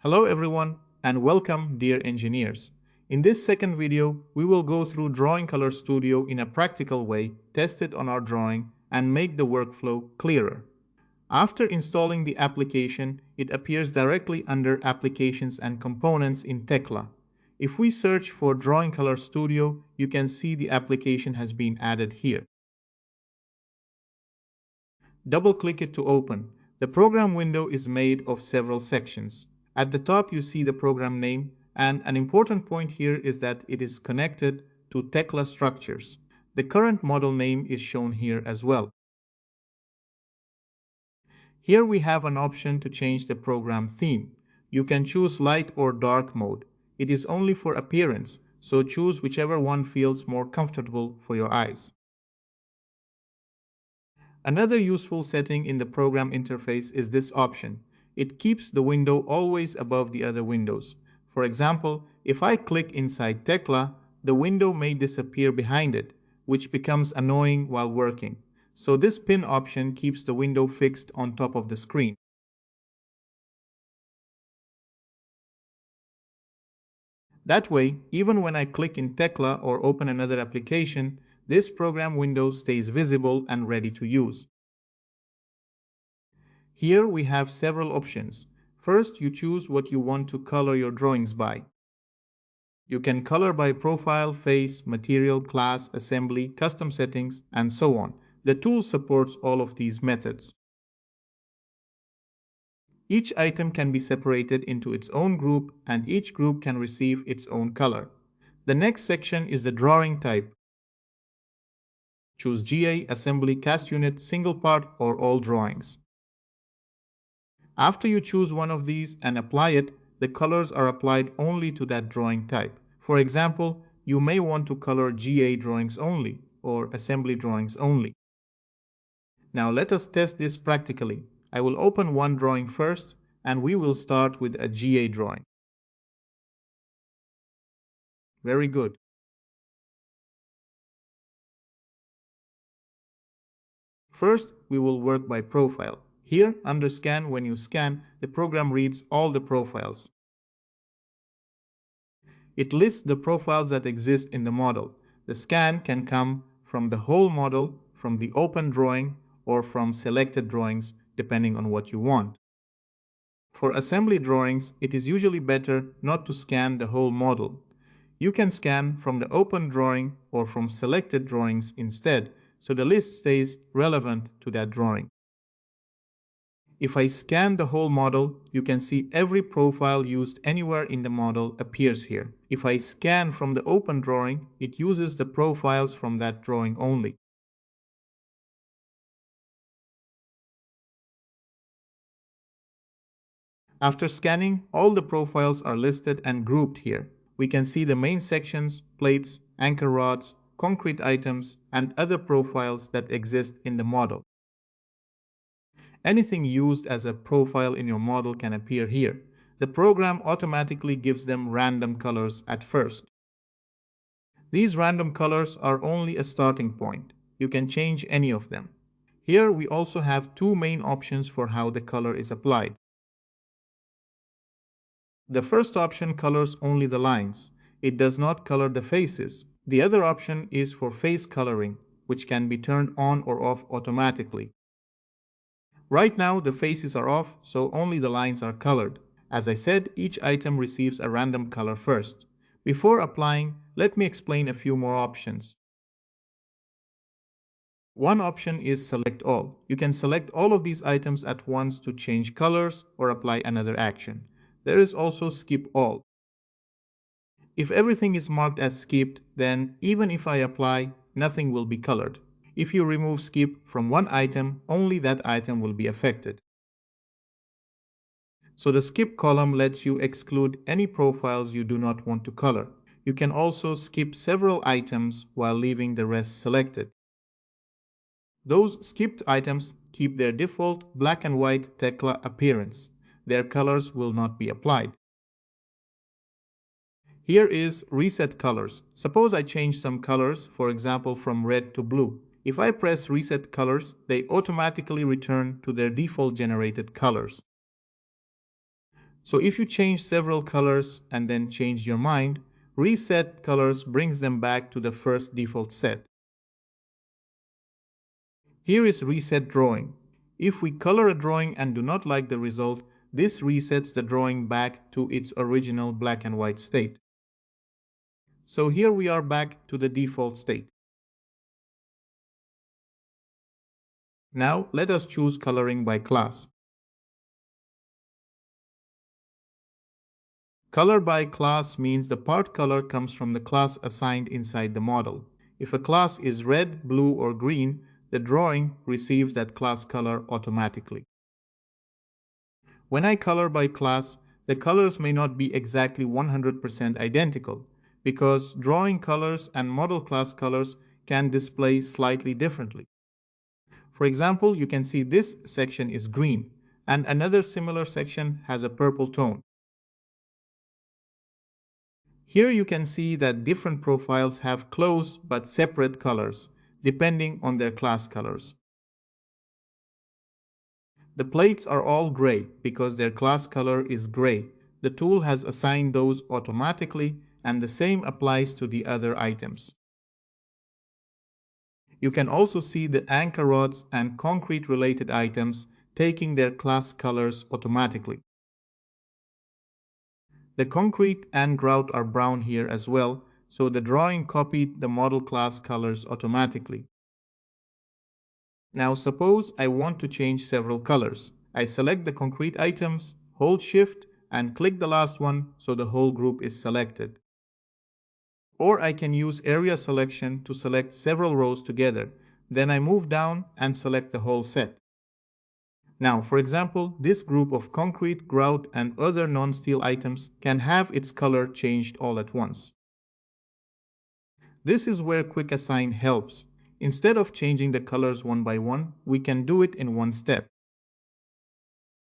Hello everyone and welcome dear engineers. In this second video, we will go through Drawing Color Studio in a practical way, test it on our drawing, and make the workflow clearer. After installing the application, it appears directly under Applications and Components in Tekla. If we search for Drawing Color Studio, you can see the application has been added here. Double-click it to open. The program window is made of several sections. At the top you see the program name, and an important point here is that it is connected to Tekla Structures. The current model name is shown here as well. Here we have an option to change the program theme. You can choose light or dark mode. It is only for appearance, so choose whichever one feels more comfortable for your eyes. Another useful setting in the program interface is this option. It keeps the window always above the other windows. For example, if I click inside Tekla, the window may disappear behind it, which becomes annoying while working. So this pin option keeps the window fixed on top of the screen. That way, even when I click in Tekla or open another application, this program window stays visible and ready to use. Here we have several options. First, you choose what you want to color your drawings by. You can color by profile, face, material, class, assembly, custom settings, and so on. The tool supports all of these methods. Each item can be separated into its own group, and each group can receive its own color. The next section is the drawing type. Choose GA, assembly, cast unit, single part, or all drawings. After you choose one of these and apply it, the colors are applied only to that drawing type. For example, you may want to color GA drawings only or assembly drawings only. Now let us test this practically. I will open one drawing first, and we will start with a GA drawing. Very good. First, we will work by profile. Here, under Scan, when you scan, the program reads all the profiles. It lists the profiles that exist in the model. The scan can come from the whole model, from the open drawing, or from selected drawings, depending on what you want. For assembly drawings, it is usually better not to scan the whole model. You can scan from the open drawing or from selected drawings instead, so the list stays relevant to that drawing. If I scan the whole model, you can see every profile used anywhere in the model appears here. If I scan from the open drawing, it uses the profiles from that drawing only. After scanning, all the profiles are listed and grouped here. We can see the main sections, plates, anchor rods, concrete items, and other profiles that exist in the model. Anything used as a profile in your model can appear here. The program automatically gives them random colors at first. These random colors are only a starting point. You can change any of them. Here we also have two main options for how the color is applied. The first option colors only the lines. It does not color the faces. The other option is for face coloring, which can be turned on or off automatically. Right now the faces are off, so only the lines are colored. As I said, each item receives a random color first. Before applying, let me explain a few more options. One option is Select All. You can select all of these items at once to change colors or apply another action. There is also Skip All. If everything is marked as skipped, then even if I apply, nothing will be colored. If you remove skip from one item, only that item will be affected. So the skip column lets you exclude any profiles you do not want to color. You can also skip several items while leaving the rest selected. Those skipped items keep their default black and white Tekla appearance. Their colors will not be applied. Here is Reset Colors. Suppose I change some colors, for example from red to blue. If I press Reset Colors, they automatically return to their default generated colors. So if you change several colors and then change your mind, reset colors brings them back to the first default set. Here is reset drawing. If we color a drawing and do not like the result, this resets the drawing back to its original black and white state. So here we are back to the default state. Now let us choose coloring by class. Color by class means the part color comes from the class assigned inside the model. If a class is red, blue, or green, the drawing receives that class color automatically. When I color by class, the colors may not be exactly 100% identical, because drawing colors and model class colors can display slightly differently. For example, you can see this section is green, and another similar section has a purple tone. Here you can see that different profiles have close but separate colors, depending on their class colors. The plates are all gray because their class color is gray. The tool has assigned those automatically, and the same applies to the other items. You can also see the anchor rods and concrete related items taking their class colors automatically. The concrete and grout are brown here as well, so the drawing copied the model class colors automatically. Now suppose I want to change several colors. I select the concrete items, hold Shift, and click the last one so the whole group is selected. Or I can use area selection to select several rows together. Then I move down and select the whole set. Now, for example, this group of concrete, grout, and other non-steel items can have its color changed all at once. This is where Quick Assign helps. Instead of changing the colors one by one, we can do it in one step.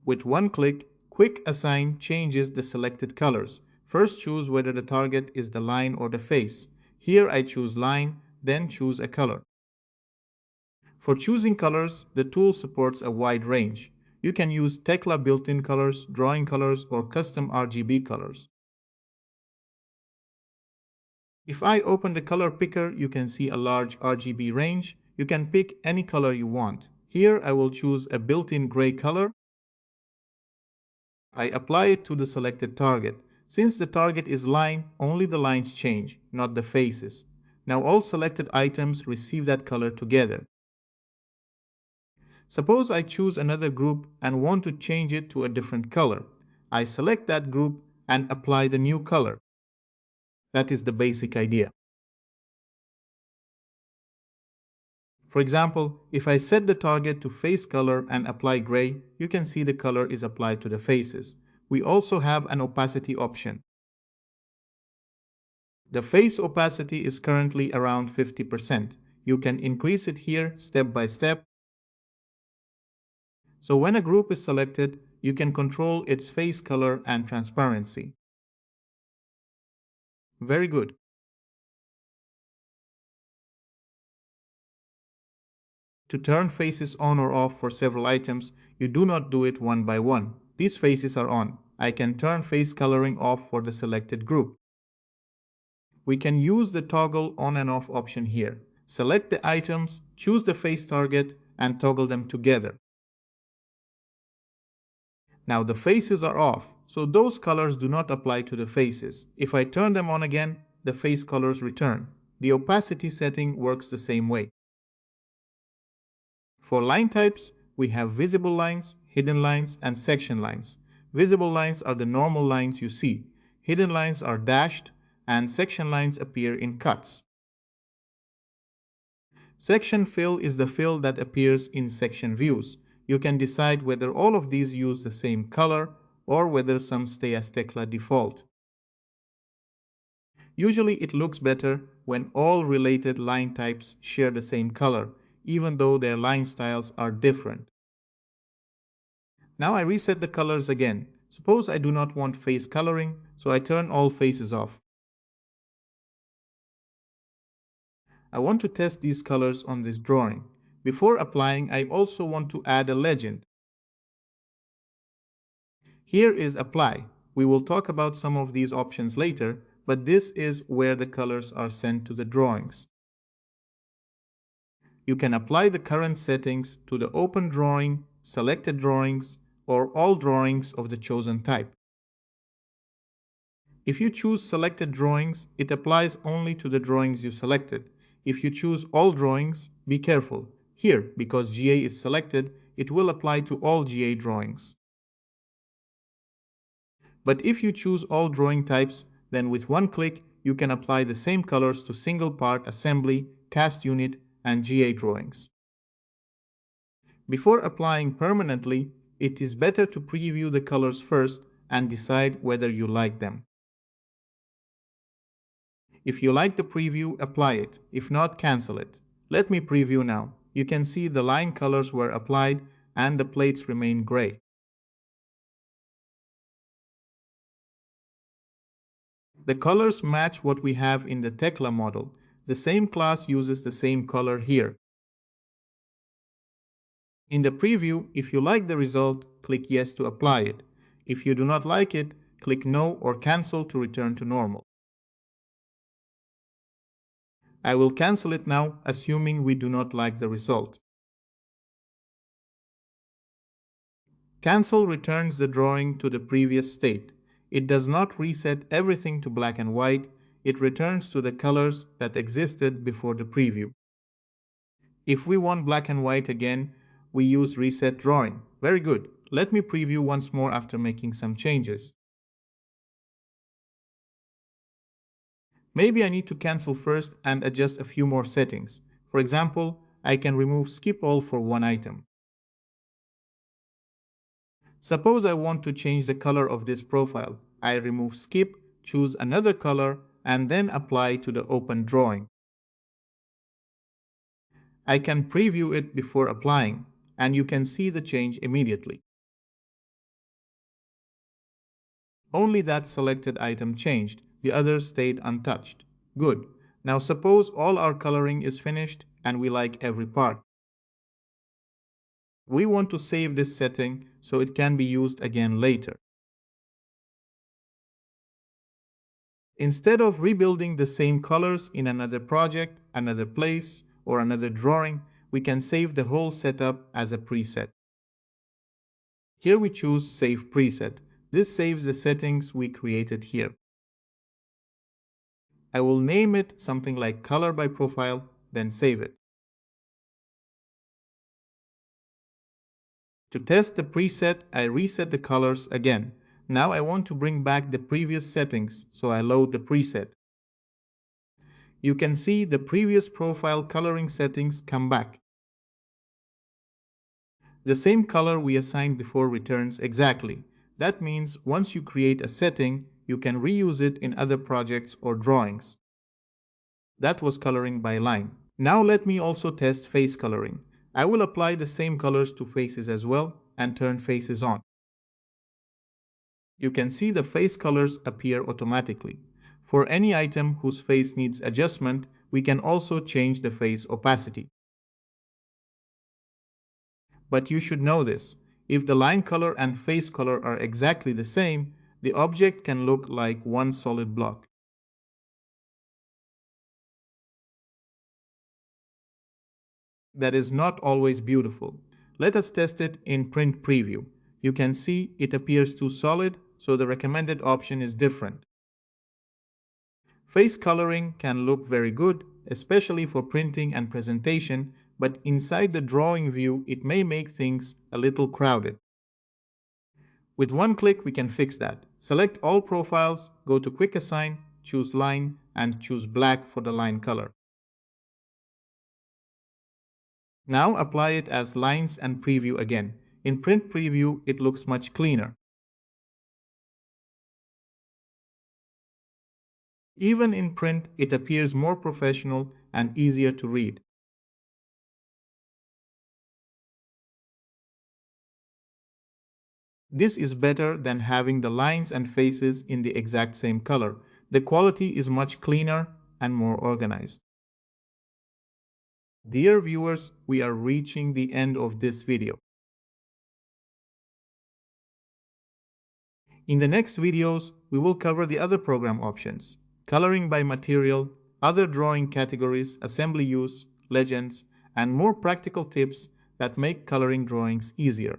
With one click, Quick Assign changes the selected colors. First, choose whether the target is the line or the face. Here I choose line, then choose a color. For choosing colors, the tool supports a wide range. You can use Tekla built-in colors, drawing colors, or custom RGB colors. If I open the color picker, you can see a large RGB range. You can pick any color you want. Here I will choose a built-in gray color. I apply it to the selected target. Since the target is line, only the lines change, not the faces. Now all selected items receive that color together. Suppose I choose another group and want to change it to a different color. I select that group and apply the new color. That is the basic idea. For example, if I set the target to face color and apply gray, you can see the color is applied to the faces. We also have an opacity option. The face opacity is currently around 50%. You can increase it here step by step. So when a group is selected, you can control its face color and transparency. Very good. To turn faces on or off for several items, you do not do it one by one. These faces are on. I can turn face coloring off for the selected group. We can use the toggle on and off option here. Select the items, choose the face target, and toggle them together. Now the faces are off, so those colors do not apply to the faces. If I turn them on again, the face colors return. The opacity setting works the same way. For line types, we have visible lines, hidden lines, and section lines. Visible lines are the normal lines you see. Hidden lines are dashed, and section lines appear in cuts. Section fill is the fill that appears in section views. You can decide whether all of these use the same color or whether some stay as Tekla default. Usually it looks better when all related line types share the same color, even though their line styles are different. Now I reset the colors again. Suppose I do not want face coloring, so I turn all faces off. I want to test these colors on this drawing. Before applying, I also want to add a legend. Here is apply. We will talk about some of these options later, but this is where the colors are sent to the drawings. You can apply the current settings to the open drawing, selected drawings, or all drawings of the chosen type. If you choose selected drawings, it applies only to the drawings you selected. If you choose all drawings, be careful. Here, because GA is selected, it will apply to all GA drawings. But if you choose all drawing types, then with one click, you can apply the same colors to single part assembly, cast unit, and GA drawings. Before applying permanently, it is better to preview the colors first and decide whether you like them. If you like the preview, apply it. If not, cancel it. Let me preview now. You can see the line colors were applied and the plates remain gray. The colors match what we have in the Tekla model. The same class uses the same color here. In the preview, if you like the result, click Yes to apply it. If you do not like it, click No or Cancel to return to normal. I will cancel it now, assuming we do not like the result. Cancel returns the drawing to the previous state. It does not reset everything to black and white, it returns to the colors that existed before the preview. If we want black and white again, we use Reset Drawing. Very good. Let me preview once more after making some changes. Maybe I need to cancel first and adjust a few more settings. For example, I can remove Skip All for one item. Suppose I want to change the color of this profile. I remove Skip, choose another color, and then apply to the open drawing. I can preview it before applying, and you can see the change immediately. Only that selected item changed, the others stayed untouched. Good. Now suppose all our coloring is finished and we like every part. We want to save this setting so it can be used again later. Instead of rebuilding the same colors in another project, another place, or another drawing, we can save the whole setup as a preset. Here we choose Save Preset. This saves the settings we created here. I will name it something like Color by Profile, then save it. To test the preset, I reset the colors again. Now I want to bring back the previous settings, so I load the preset. You can see the previous profile coloring settings come back. The same color we assigned before returns exactly. That means once you create a setting, you can reuse it in other projects or drawings. That was coloring by line. Now let me also test face coloring. I will apply the same colors to faces as well and turn faces on. You can see the face colors appear automatically. For any item whose face needs adjustment, we can also change the face opacity. But you should know this. If the line color and face color are exactly the same, the object can look like one solid block. That is not always beautiful. Let us test it in Print Preview. You can see it appears too solid, so the recommended option is different. Face coloring can look very good, especially for printing and presentation, but inside the drawing view it may make things a little crowded. With one click we can fix that. Select all profiles, go to Quick Assign, choose Line, and choose black for the line color. Now apply it as lines and preview again. In Print Preview it looks much cleaner. Even in print, it appears more professional and easier to read. This is better than having the lines and faces in the exact same color. The quality is much cleaner and more organized. Dear viewers, we are reaching the end of this video. In the next videos, we will cover the other program options: coloring by material, other drawing categories, assembly use, legends, and more practical tips that make coloring drawings easier.